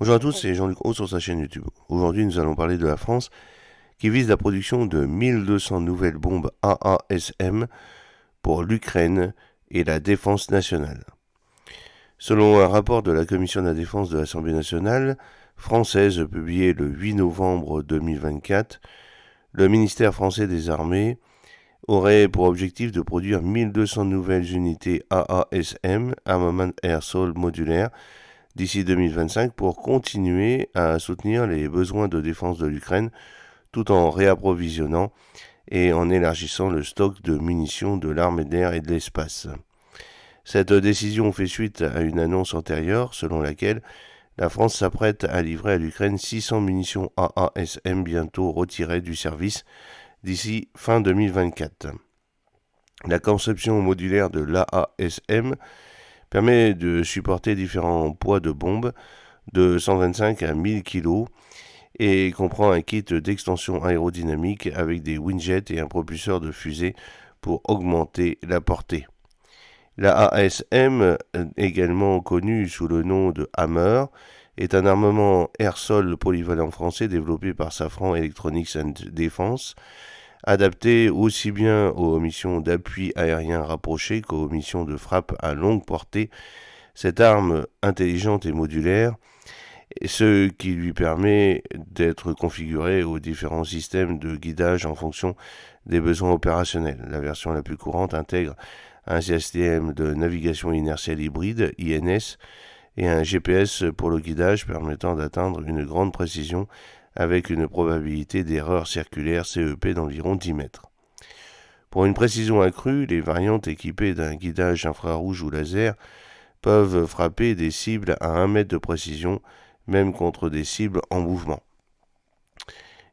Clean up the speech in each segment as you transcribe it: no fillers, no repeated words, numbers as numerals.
Bonjour à tous, c'est Jean-Luc Haut sur sa chaîne YouTube. Aujourd'hui, nous allons parler de la France qui vise la production de 1200 nouvelles bombes AASM pour l'Ukraine et la défense nationale. Selon un rapport de la Commission de la défense de l'Assemblée nationale française publié le 8 novembre 2024, le ministère français des Armées aurait pour objectif de produire 1200 nouvelles unités AASM, Armament Air Sol modulaire, d'ici 2025 pour continuer à soutenir les besoins de défense de l'Ukraine tout en réapprovisionnant et en élargissant le stock de munitions de l'armée de l'air et de l'espace. Cette décision fait suite à une annonce antérieure selon laquelle la France s'apprête à livrer à l'Ukraine 600 munitions AASM bientôt retirées du service d'ici fin 2024. La conception modulaire de l'AASM permet de supporter différents poids de bombes de 125 à 1000 kg et comprend un kit d'extension aérodynamique avec des windjets et un propulseur de fusée pour augmenter la portée. La ASM, également connue sous le nom de Hammer, est un armement air-sol polyvalent français développé par Safran Electronics and Defense, adapté aussi bien aux missions d'appui aérien rapproché qu'aux missions de frappe à longue portée. Cette arme intelligente et modulaire, ce qui lui permet d'être configurée aux différents systèmes de guidage en fonction des besoins opérationnels. La version la plus courante intègre un système de navigation inertielle hybride, INS, et un GPS pour le guidage permettant d'atteindre une grande précision avec une probabilité d'erreur circulaire CEP d'environ 10 mètres. Pour une précision accrue, les variantes équipées d'un guidage infrarouge ou laser peuvent frapper des cibles à 1 mètre de précision, même contre des cibles en mouvement.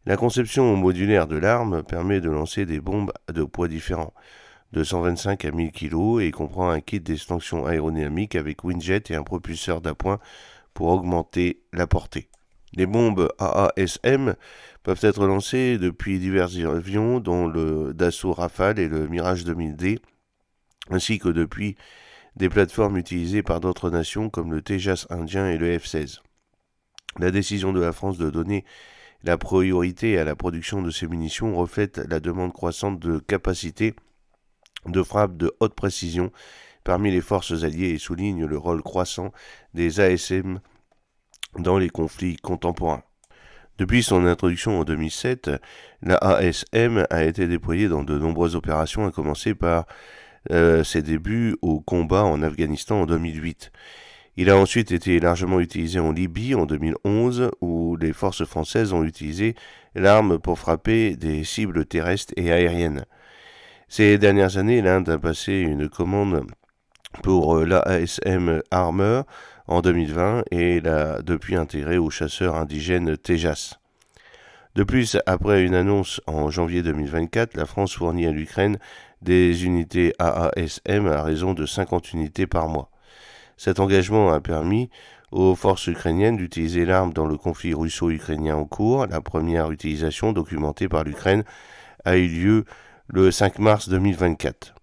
La conception modulaire de l'arme permet de lancer des bombes de poids différents, de 125 à 1000 kg, et comprend un kit d'extension aérodynamique avec windjet et un propulseur d'appoint pour augmenter la portée. Les bombes AASM peuvent être lancées depuis divers avions dont le Dassault Rafale et le Mirage 2000D, ainsi que depuis des plateformes utilisées par d'autres nations comme le Tejas indien et le F-16. La décision de la France de donner la priorité à la production de ces munitions reflète la demande croissante de capacité de frappe de haute précision parmi les forces alliées et souligne le rôle croissant des ASM dans les conflits contemporains. Depuis son introduction en 2007, la ASM a été déployée dans de nombreuses opérations, à commencer par ses débuts au combat en Afghanistan en 2008. Il a ensuite été largement utilisé en Libye en 2011, où les forces françaises ont utilisé l'arme pour frapper des cibles terrestres et aériennes. Ces dernières années, l'Inde a passé une commande pour l'ASM Armor en 2020 et l'a depuis intégré au chasseur indigène Tejas. De plus, après une annonce en janvier 2024, la France fournit à l'Ukraine des unités AASM à raison de 50 unités par mois. Cet engagement a permis aux forces ukrainiennes d'utiliser l'arme dans le conflit russo-ukrainien en cours. La première utilisation documentée par l'Ukraine a eu lieu le 5 mars 2024.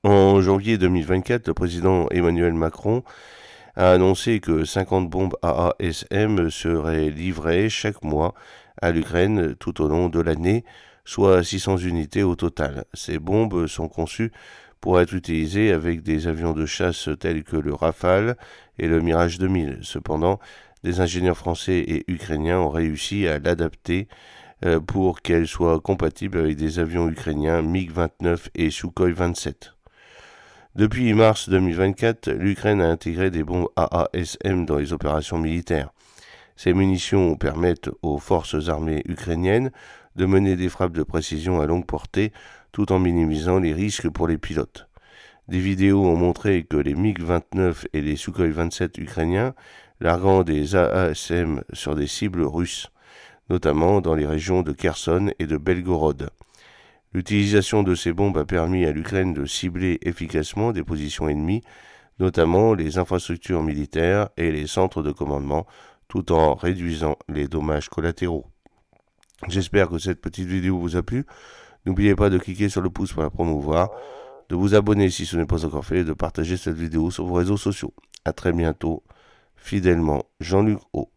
En janvier 2024, le président Emmanuel Macron a annoncé que 50 bombes AASM seraient livrées chaque mois à l'Ukraine tout au long de l'année, soit 600 unités au total. Ces bombes sont conçues pour être utilisées avec des avions de chasse tels que le Rafale et le Mirage 2000. Cependant, des ingénieurs français et ukrainiens ont réussi à l'adapter pour qu'elle soit compatible avec des avions ukrainiens MiG-29 et Sukhoi 27. Depuis mars 2024, l'Ukraine a intégré des bombes AASM dans les opérations militaires. Ces munitions permettent aux forces armées ukrainiennes de mener des frappes de précision à longue portée tout en minimisant les risques pour les pilotes. Des vidéos ont montré que les MiG-29 et les Sukhoi 27 ukrainiens larguant des AASM sur des cibles russes, notamment dans les régions de Kherson et de Belgorod. L'utilisation de ces bombes a permis à l'Ukraine de cibler efficacement des positions ennemies, notamment les infrastructures militaires et les centres de commandement, tout en réduisant les dommages collatéraux. J'espère que cette petite vidéo vous a plu. N'oubliez pas de cliquer sur le pouce pour la promouvoir, de vous abonner si ce n'est pas encore fait et de partager cette vidéo sur vos réseaux sociaux. À très bientôt Fidèlement, Jean-Luc O.